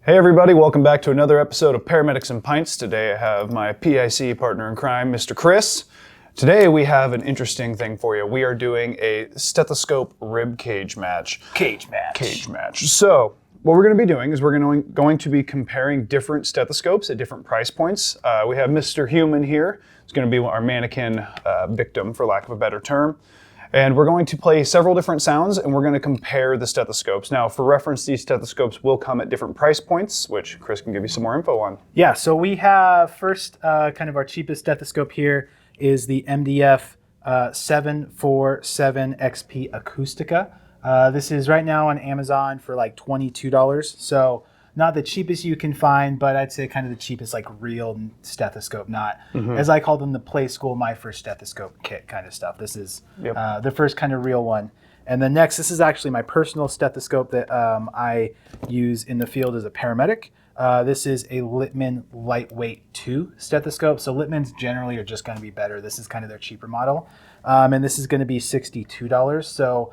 Hey everybody, welcome back to another episode of Paramedics and Pints. Today I have my PIC partner in crime, Mr. Chris. Today we have an interesting thing for you. We are doing a stethoscope rib cage match. Cage match. So what we're going to be doing is we're going to be comparing different stethoscopes at different price points. We have Mr. Human here. It's going to be our mannequin victim, for lack of a better term. And we're going to play several different sounds and we're going to compare the stethoscopes. Now, for reference, these stethoscopes will come at different price points, which Chris can give you some more info on. Yeah, so we have first kind of our cheapest stethoscope here is the MDF 747 XP Acoustica. This is right now on Amazon for like $22. So not the cheapest you can find, but I'd say kind of the cheapest like real stethoscope, not as I call them the Play School My First Stethoscope kit kind of stuff. This is the first kind of real one. And then next, this is actually my personal stethoscope that I use in the field as a paramedic. This is a Littman Lightweight 2 stethoscope. So Littmans generally are just going to be better. This is kind of their cheaper model. And this is going to be $62. So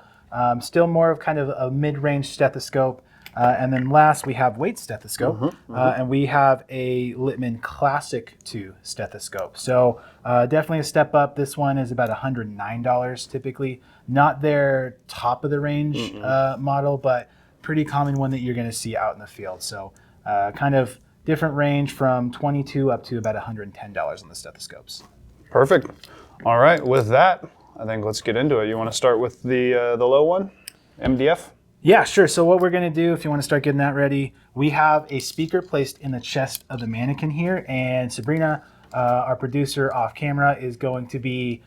still more of kind of a mid-range stethoscope. And then last, we have weight stethoscope, and we have a Littman Classic 2 stethoscope. So definitely a step up. This one is about $109 typically. Not their top of the range model, but pretty common one that you're going to see out in the field. So kind of different range from $22 up to about $110 on the stethoscopes. Perfect. All right, with that, I think let's get into it. You want to start with the low one, MDF? Yeah, sure. So what we're going to do, if you want to start getting that ready, we have a speaker placed in the chest of the mannequin here, and Sabrina, our producer off camera, is going to be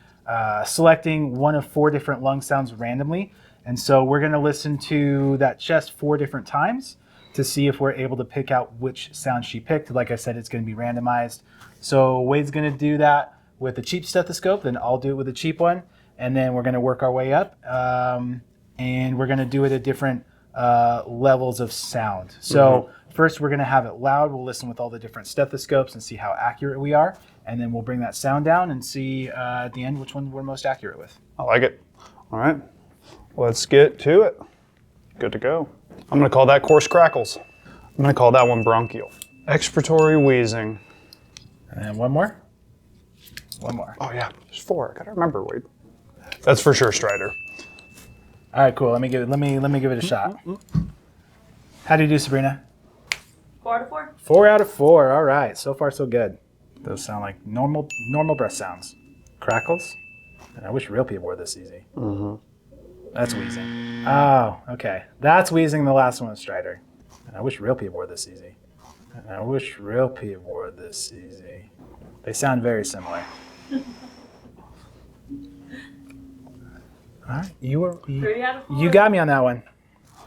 selecting one of 4 different lung sounds randomly. And so we're going to listen to that chest 4 different times to see if we're able to pick out which sound she picked. Like I said, it's going to be randomized. So Wade's going to do that with a cheap stethoscope, then I'll do it with a cheap one, and then we're going to work our way up. And we're going to do it at different levels of sound. So first we're going to have it loud. We'll listen with all the different stethoscopes and see how accurate we are. And then we'll bring that sound down and see at the end which one we're most accurate with. I like it. All right, let's get to it. Good to go. I'm going to call that coarse crackles. I'm going to call that one bronchial. Expiratory wheezing. And one more. One more. Oh yeah, there's 4. I got to remember, Wade. That's for sure Strider. All right, cool. Let me give it a shot. How do you do, Sabrina? 4 out of 4. 4 out of 4. All right. So far, so good. Those sound like normal breath sounds. Crackles. And I wish real people were this easy. That's wheezing. Oh, okay. That's wheezing. The last one was Strider. And I wish real people were this easy. They sound very similar. All right, you got me on that one.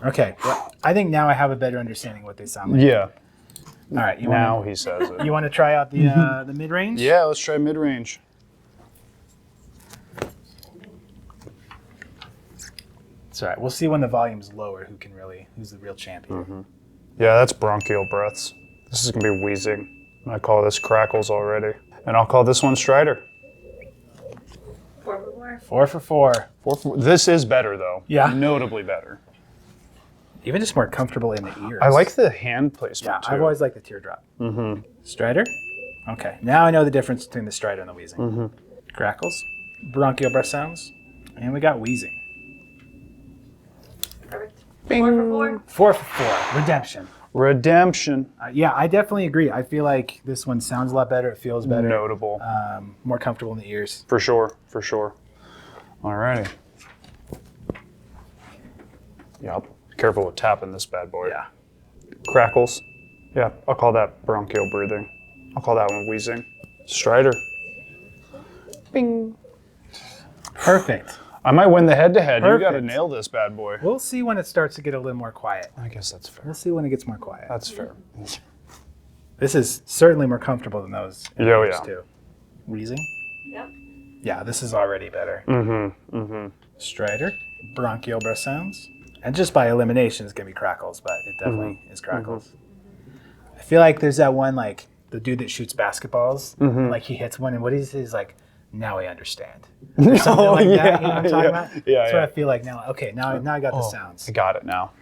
Okay, well, I think now I have a better understanding of what they sound like. Yeah. All right, He says it. You want to try out the mid-range? Yeah, let's try mid-range. It's all right. We'll see when the volume's lower who's the real champion. Yeah, that's bronchial breaths. This is going to be wheezing. I call this crackles already. And I'll call this one Strider. 4 for 4. 4 for 4. 4 for, this is better though. Yeah. Notably better. Even just more comfortable in the ears. I like the hand placement too. I've always liked the teardrop. Strider? Okay, now I know the difference between the Strider and the wheezing. Crackles, bronchial breath sounds, and we got wheezing. Perfect. Bing. 4 for 4. 4 for 4. Redemption. Yeah, I definitely agree. I feel like this one sounds a lot better. It feels better. Notable. More comfortable in the ears. For sure. Alrighty. Yeah, be careful with tapping this bad boy. Yeah. Crackles. Yeah, I'll call that bronchial breathing. I'll call that one wheezing. Strider. Bing. Perfect. I might win the head-to-head. You got to Perfect. nail this bad boy. We'll see when it starts to get a little more quiet. I guess that's fair. We'll see when it gets more quiet. That's fair. This is certainly more comfortable than those. Yeah. Too. Wheezing? Yep. Yeah, this is already better. Strider, bronchial breath sounds. And just by elimination, it's going to be crackles, but it definitely is crackles. I feel like there's that one, like, the dude that shoots basketballs, like he hits one, and what he's like, now I understand. Or something like that, you know what I'm talking about? That's what I feel like now. Okay, now I got the sounds. I got it now.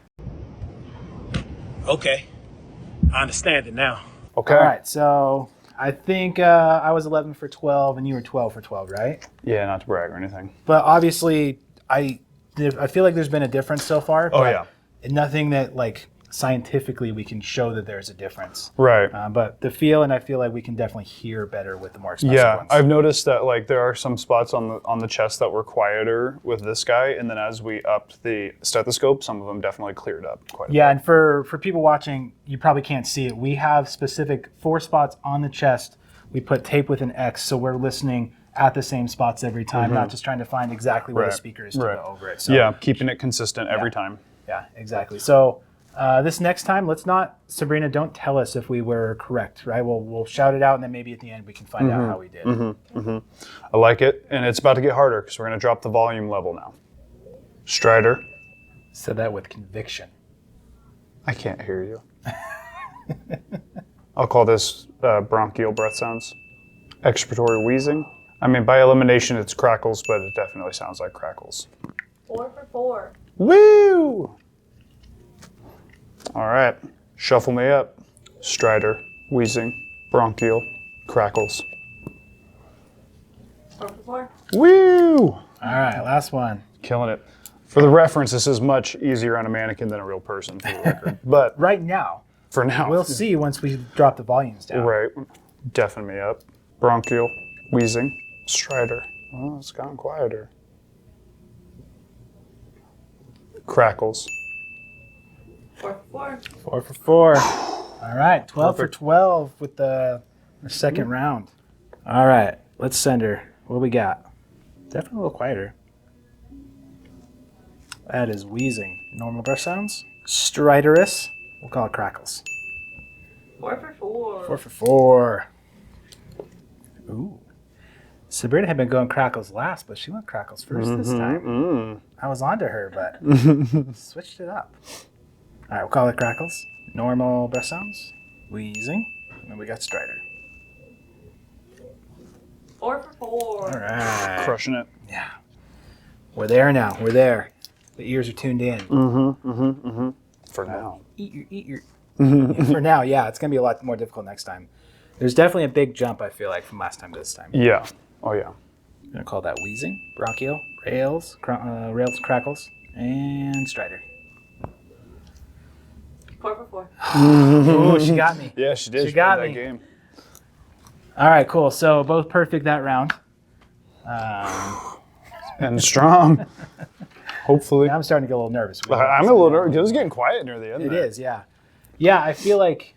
Okay. I understand it now. Okay. All right, so I think I was 11 for 12 and you were 12 for 12, right? Yeah, not to brag or anything. But obviously, I feel like there's been a difference so far. Oh, but yeah. Nothing that like scientifically we can show that there's a difference. Right. But the feel, and I feel like we can definitely hear better with the more expensive Yeah, ones. I've noticed that like there are some spots on the chest that were quieter with this guy, and then as we upped the stethoscope, some of them definitely cleared up quite a bit. Yeah, and for people watching, you probably can't see it. We have specific 4 spots on the chest. We put tape with an X, so we're listening at the same spots every time, not just trying to find exactly where the Right, speaker is to right. go over it. So, Yeah, keeping it consistent every time. Yeah, exactly. So this next time, let's not, Sabrina, don't tell us if we were correct, right? We'll shout it out, and then maybe at the end we can find out how we did. I like it, and it's about to get harder because we're going to drop the volume level now. Strider. Said that with conviction. I can't hear you. I'll call this bronchial breath sounds. Expiratory wheezing. I mean, by elimination, it's crackles, but it definitely sounds like crackles. 4 for 4. Woo! All right, shuffle me up. Strider, wheezing, bronchial, crackles. 4 for 4. Woo! All right, last one. Killing it. For the reference, this is much easier on a mannequin than a real person, for the record. But Right now, for now, we'll see once we drop the volumes down. right, deafen me up. Bronchial, wheezing, strider. Oh, it's gotten quieter. Crackles. 4 for 4. 4 for 4. All right, 12 Perfect. for 12 with the second round. All right, let's send her. What do we got? Definitely a little quieter. That is wheezing. Normal breath sounds. Striderous. We'll call it crackles. 4 for 4. 4 for 4. Ooh. Sabrina had been going crackles last, but she went crackles first this time. I was onto her, but switched it up. All right, we'll call it crackles. Normal breath sounds. Wheezing. And then we got Strider. 4 for 4. All right. Crushing it. Yeah. We're there now. We're there. The ears are tuned in. For now. Eat your. For now, yeah. It's going to be a lot more difficult next time. There's definitely a big jump, I feel like, from last time to this time. Yeah. Oh, yeah. I'm going to call that wheezing, bronchial, rails, crackles, and Strider. 4 for 4. Oh, she got me. Yeah, she did. She got played me. that game. All right, cool. So both perfect that round. And strong. Hopefully. I'm starting to get a little nervous. I'm a little nervous. It was getting quiet near the end. It there. is, yeah. Yeah, I feel like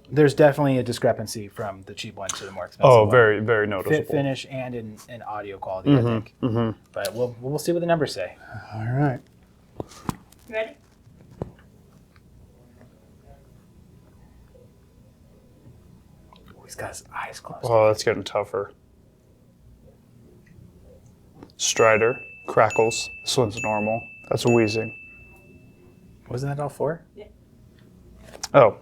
there's definitely a discrepancy from the cheap one to the more expensive Oh, one. very, very Fit noticeable. finish and in audio quality, I think. But we'll see what the numbers say. All right. You ready? Oh, he's got his eyes closed. Oh, that's getting tougher. Strider, crackles. This one's normal. That's wheezing. Wasn't that all 4? Oh.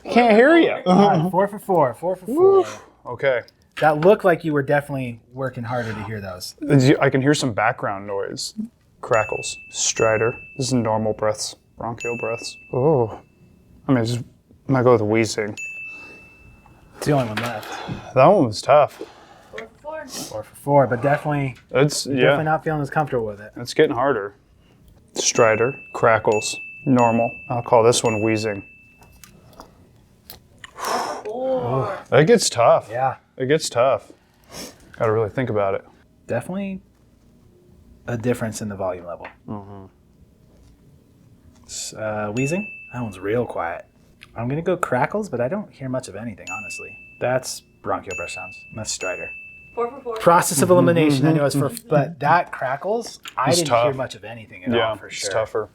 Can't hear you. All right, 4 for 4. 4 for 4. Okay. That looked like you were definitely working harder to hear those. I can hear some background noise. Crackles. Strider. This is normal breaths. Bronchial breaths. Oh. I mean, just might go with wheezing. It's the only one left. That one was tough. 4 for 4. 4 for 4, but definitely Definitely not feeling as comfortable with it. It's getting harder. Strider, crackles, normal. I'll call this one wheezing. 4 for 4. It gets tough. Yeah, It gets tough. Got to really think about it. definitely a difference in the volume level. Wheezing? That one's real quiet. I'm going to go crackles, but I don't hear much of anything, honestly. That's bronchial breath sounds. That's Strider. 4 for 4. Process of elimination, I know it's for, but that crackles, I It's didn't hear tough. much of anything at Yeah, all, for sure. it's tougher.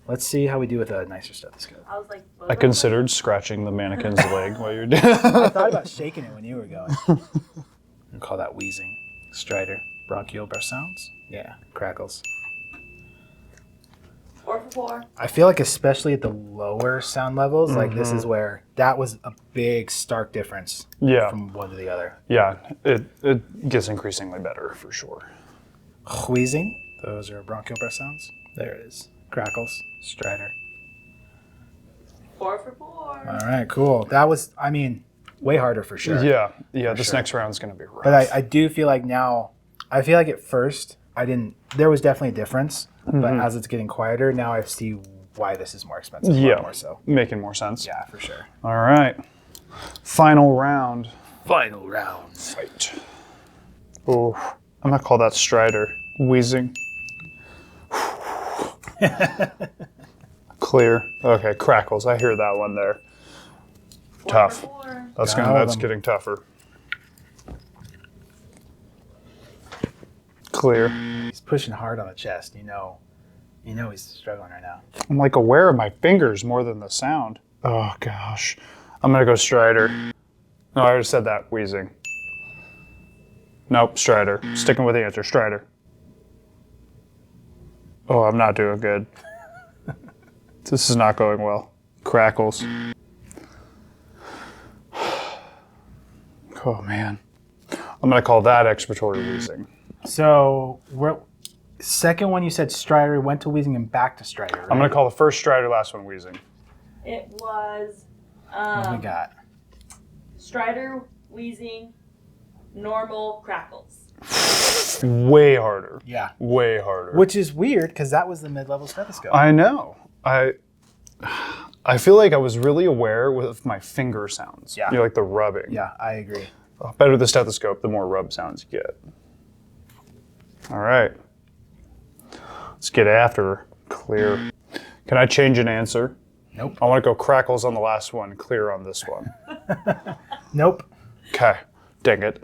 Let's see how we do with a nicer stethoscope. I was like, both I of considered scratching the mannequin's leg while you're doing I thought about shaking it when you were going. We'll call that wheezing. Strider. Bronchial breath sounds. Yeah, crackles. 4 for 4. I feel like especially at the lower sound levels, like this is where that was a big stark difference Yeah, from one to the other. yeah. It gets increasingly better for sure. Wheezing. Those are bronchial breath sounds. There it is. Crackles. Strider. 4 for 4. All right, cool. That was, I mean, way harder for sure. Yeah. This sure. next round's going to be rough. But I do feel like now, I feel like at first, there was definitely a difference. But as it's getting quieter, now I see why this is more expensive. Yeah. More so. Making more sense. Yeah, for sure. All right. Final round. Final round. Fight. Oh, I'm going to call that Strider. Wheezing. Clear. Okay, crackles. I hear that one there. 4 Tough. For 4. That's getting tougher. Clear. He's pushing hard on the chest. You know he's struggling right now. I'm like aware of my fingers more than the sound. Oh gosh. I'm gonna go Strider. No, I already said that. Wheezing. Nope, Strider. Sticking with the answer. Strider. Oh, I'm not doing good. This is not going well. Crackles. Oh man. I'm gonna call that expiratory wheezing. So, second one you said Strider, went to wheezing and back to Strider, right? I'm gonna call the first Strider, last one wheezing. It was What we got? Strider, wheezing, normal, crackles. Way harder. Yeah. Way harder. Which is weird because that was the mid-level stethoscope. I know. I feel like I was really aware with my finger sounds. Yeah. You know, like the rubbing. Yeah, I agree. Better the stethoscope, the more rub sounds you get. All right. Let's get after clear. Can I change an answer? Nope. I want to go crackles on the last one, clear on this one. Nope. Okay. Dang it.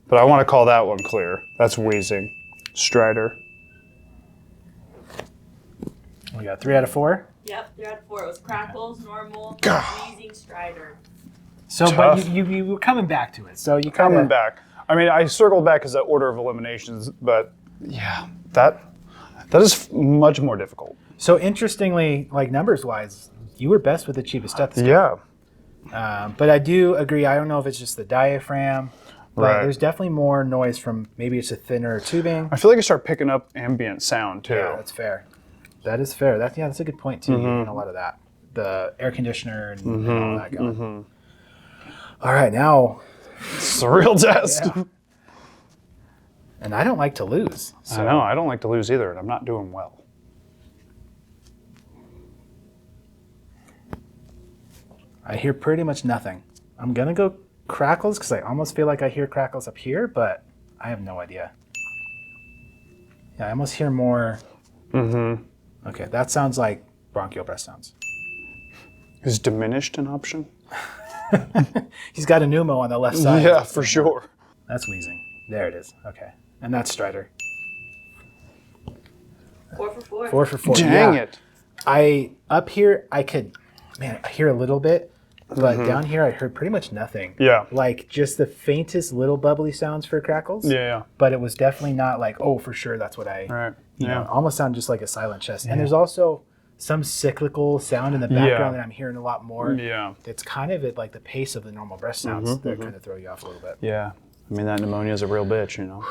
But I want to call that one clear. That's wheezing. Strider. We got 3 out of 4. Yep, 3 out of 4. It was crackles, normal, wheezing, Strider. So, Tough. but you were coming back to it. So you Coming back. I mean, I circled back as an order of eliminations, but yeah, that is much more difficult. So interestingly, like numbers-wise, you were best with the cheapest stethoscope. Yeah. But I do agree. I don't know if it's just the diaphragm, but Right. there's definitely more noise from maybe it's a thinner tubing. I feel like I start picking up ambient sound too. Yeah, that's fair. That is fair. That's a good point too. You're getting a lot of that. The air conditioner and all that going. All right, now. It's a real test. Yeah. And I don't like to lose. So. I know. I don't like to lose either, and I'm not doing well. I hear pretty much nothing. I'm going to go crackles because I almost feel like I hear crackles up here, but I have no idea. Yeah, I almost hear more. Okay, that sounds like bronchial breath sounds. Is diminished an option? He's got a pneumo on the left side. Yeah, for sure. That's wheezing. There it is. Okay. And that's Strider. 4 for 4. 4 for 4. Dang Yeah. it. Up here, I hear a little bit, but down here I heard pretty much nothing. Yeah. Like just the faintest little bubbly sounds for crackles. Yeah. But it was definitely not like, oh, for sure, that's what I, Right. you know, Yeah. almost sound just like a silent chest. And there's also some cyclical sound in the background that I'm hearing a lot more. Yeah. It's kind of at like the pace of the normal breath sounds that kind of throw you off a little bit. Yeah. I mean, that pneumonia is a real bitch, you know.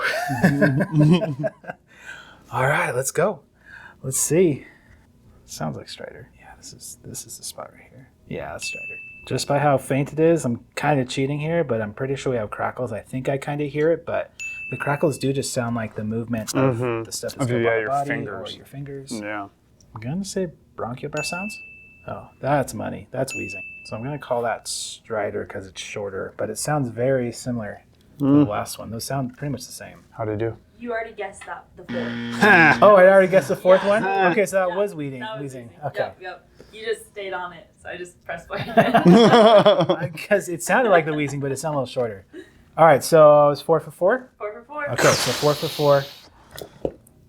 All right, let's go. Let's see. Sounds like Strider. Yeah, this is the spot right here. Yeah, that's Strider. Just by how faint it is, I'm kind of cheating here, but I'm pretty sure we have crackles. I think I kind of hear it, but the crackles do just sound like the movement of the stethoscope on the your body fingers. or your fingers. Yeah. I'm going to say bronchial breath sounds. Oh, that's money. That's wheezing. So I'm going to call that Strider because it's shorter, but it sounds very similar to the last one. Those sound pretty much the same. How'd I do? You already guessed that, the 4. Oh, I already guessed the fourth Yeah. one? Okay, so that Yeah, was wheezing. That was wheezing. wheezing. Okay. Yep. You just stayed on it, so I just pressed play. Because it sounded like the wheezing, but it sounded a little shorter. All right, so it's 4 for 4? 4 for 4. Okay, so 4 for 4.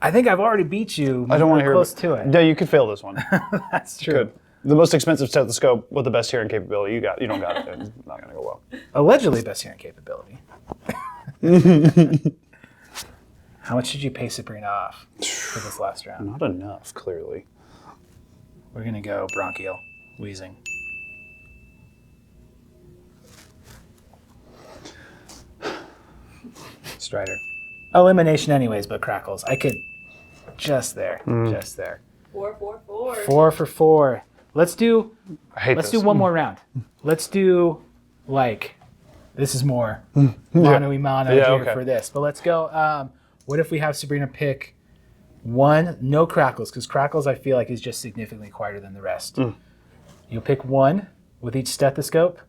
I think I've already beat you. I don't want to hear close to it. Yeah, you could fail this one. That's true. Good. The most expensive stethoscope with the best hearing capability. You don't got it. It's not going to go well. Allegedly best hearing capability. How much did you pay Sabrina off for this last round? Not enough, clearly. We're going to go bronchial, wheezing. Strider. Elimination anyways, but crackles. I could just there. Just there. 4 for 4. 4 for 4. let's do I hate let's this. do one more round. Let's do like this is more mano y mano Yeah, here okay. for this. But let's go. What if we have Sabrina pick one, no crackles, because crackles I feel like is just significantly quieter than the rest. You'll pick one with each stethoscope,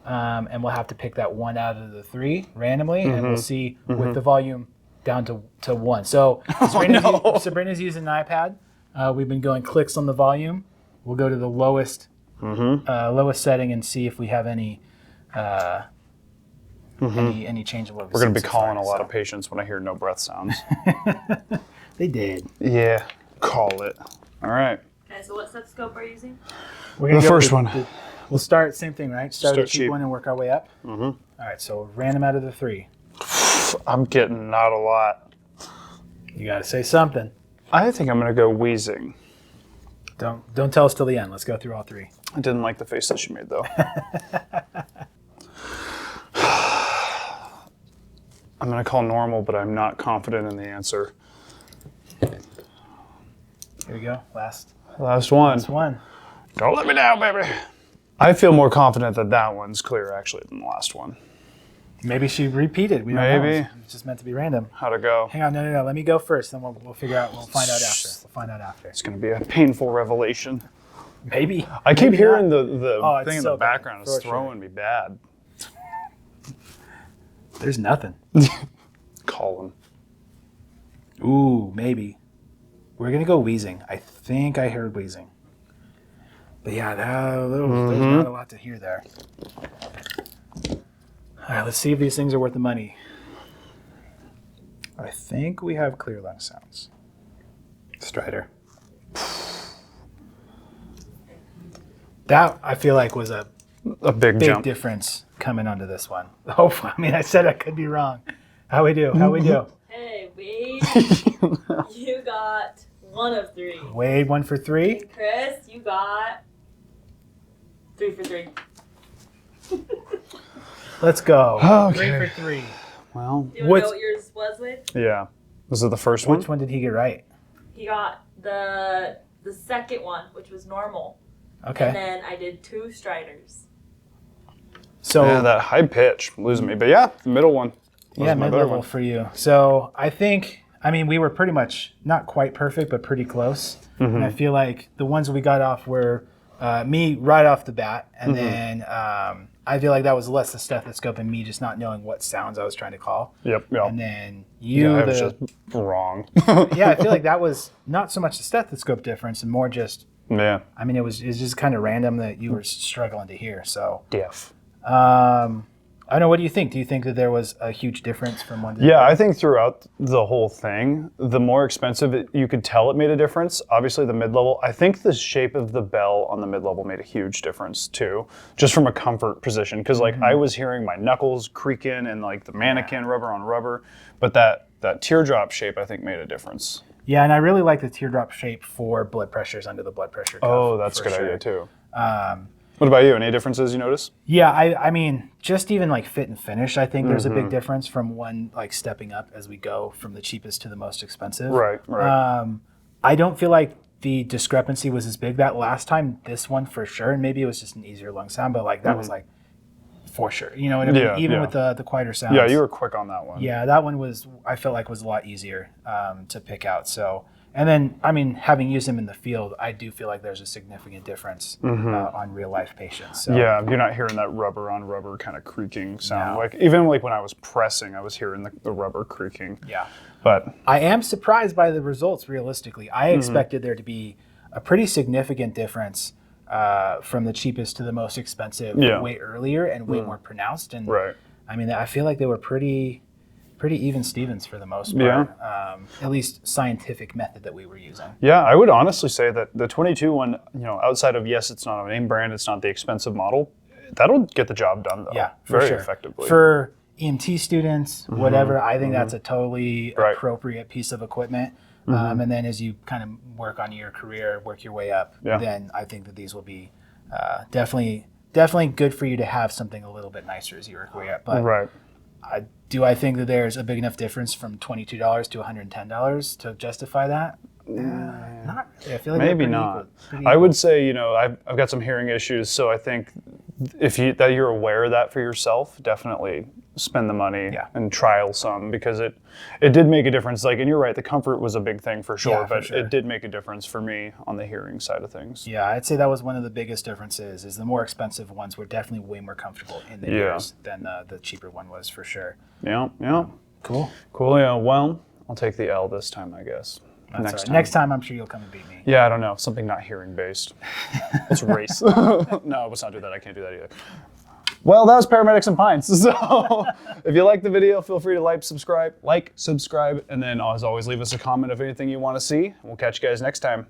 and we'll have to pick that one out of the three randomly, and we'll see with the volume down to one. So Sabrina's using an iPad. We've been going clicks on the volume. We'll go to the lowest setting and see if we have any change of what we've We're going to seen be so calling far, a lot so. of patients when I hear no breath sounds. They did. Yeah, call it. All right. Okay, so what stethoscope are you using? We're gonna The go first with one. We'll start same thing, right? Start with Start the cheap cheap. one and work our way up. All right, so random out of the three. I'm getting not a lot. You got to say something. I think I'm going to go wheezing. Don't tell us till the end. Let's go through all three. I didn't like the face that she made, though. I'm going to call normal, but I'm not confident in the answer. Here we go. Last Last one. one. Don't let me down, baby. I feel more confident that that one's clear, actually, than the last one. Maybe she repeated. We don't know. Maybe. It's just meant to be random. How'd it go? Hang on, no. Let me go first. Then we'll figure out. We'll find out after. We'll find out after. It's going to be a painful revelation. Maybe. I keep Maybe hearing not. the It's thing in so the bad, background is for sure. throwing me bad. There's nothing. Colin. Ooh, maybe. We're gonna go wheezing. I think I heard wheezing. But yeah, there's not a lot to hear there. All right, let's see if these things are worth the money. I think we have clear lung sounds. Strider. That I feel like was a Big big jump. difference coming onto this one. Hopefully, I mean, I said I could be wrong. How we do? Hey, Wade, you got 1 of 3. Wade, 1 for 3. And Chris, you got 3 for 3. Let's go. Okay. 3 for 3. Well, Do you want to know what yours was, Wade? yeah. Was it the first one? Which one did he get right? He got the second one, which was normal. And Okay. then I did 2 striders. So Yeah, that high pitch losing me. But yeah, the middle one. Was yeah, my better mid-level one. for you. So I think, I mean, we were pretty much not quite perfect, but pretty close. Mm-hmm. And I feel like the ones we got off were me right off the bat, and Mm-hmm. then I feel like that was less the stethoscope and me just not knowing what sounds I was trying to call. Yep. And then you, I was just wrong. yeah, I feel like that was not so much the stethoscope difference and more just, Yeah. I mean, it was just kind of random that you were struggling to hear. So. Deaf. I don't know. What do you think? Do you think that there was a huge difference from one to the Yeah, other? I think throughout the whole thing, the more expensive you could tell it made a difference. Obviously, the mid-level, I think the shape of the bell on the mid-level made a huge difference too, just from a comfort position. Because like I was hearing my knuckles creaking and like the mannequin rubber on rubber, but that teardrop shape I think made a difference. Yeah, and I really like the teardrop shape for blood pressures under the blood pressure cuff. Oh, that's a for good sure. idea too. What about you? Any differences you notice? Yeah, I mean, just even like fit and finish, I think there's a Mm-hmm. big difference from one like stepping up as we go from the cheapest to the most expensive. Right. I don't feel like the discrepancy was as big that last time. This one for sure, and maybe it was just an easier lung sound, but like that was like for sure. You know what I mean? Mm-hmm. Yeah, Even yeah. with the quieter sounds. Yeah, you were quick on that one. Yeah, that one was, I felt like was a lot easier to pick out. So, and then, I mean, having used them in the field, I do feel like there's a significant difference on real life patients. So, Yeah, you're not hearing that rubber on rubber kind of creaking sound. No. Like even like when I was pressing, I was hearing the rubber creaking. yeah. But I am surprised by the results, realistically. I expected there to be a pretty significant difference from the cheapest to the most expensive Yeah. way earlier and way more pronounced. And right. I mean, I feel like they were pretty even Stevens for the most part. At least scientific method that we were using. Yeah, I would honestly say that the 22 one, outside of yes, it's not a name brand, it's not the expensive model, that'll get the job done though. Yeah, for very sure. effectively. For EMT students, whatever, I think that's a totally Right. appropriate piece of equipment. And then as you kind of work on your career, work your way up, Yeah. then I think that these will be definitely good for you to have something a little bit nicer as you work your way up. But right. do I think that there's a big enough difference from $22 to $110 to justify that? Not really. I feel like Maybe they're not. pretty I equal. would say, I've got some hearing issues, so I think if you're aware of that for yourself, definitely spend the money Yeah. and trial some, because it did make a difference. Like, and you're right, the comfort was a big thing for sure, Yeah, for but sure. it did make a difference for me on the hearing side of things. Yeah, I'd say that was one of the biggest differences. Is the more expensive ones were definitely way more comfortable in the Yeah. ears than the cheaper one was for sure. Yeah, yeah. Cool. Cool, yeah. Well, I'll take the L this time, I guess. That's Next all right. time. Next time, I'm sure you'll come and beat me. Yeah, I don't know. Something not hearing based. Let's race. No, let's not do that. I can't do that either. Well, that was Paramedics and Pints. So if you like the video, feel free to like, subscribe, and then as always, leave us a comment of anything you want to see. We'll catch you guys next time.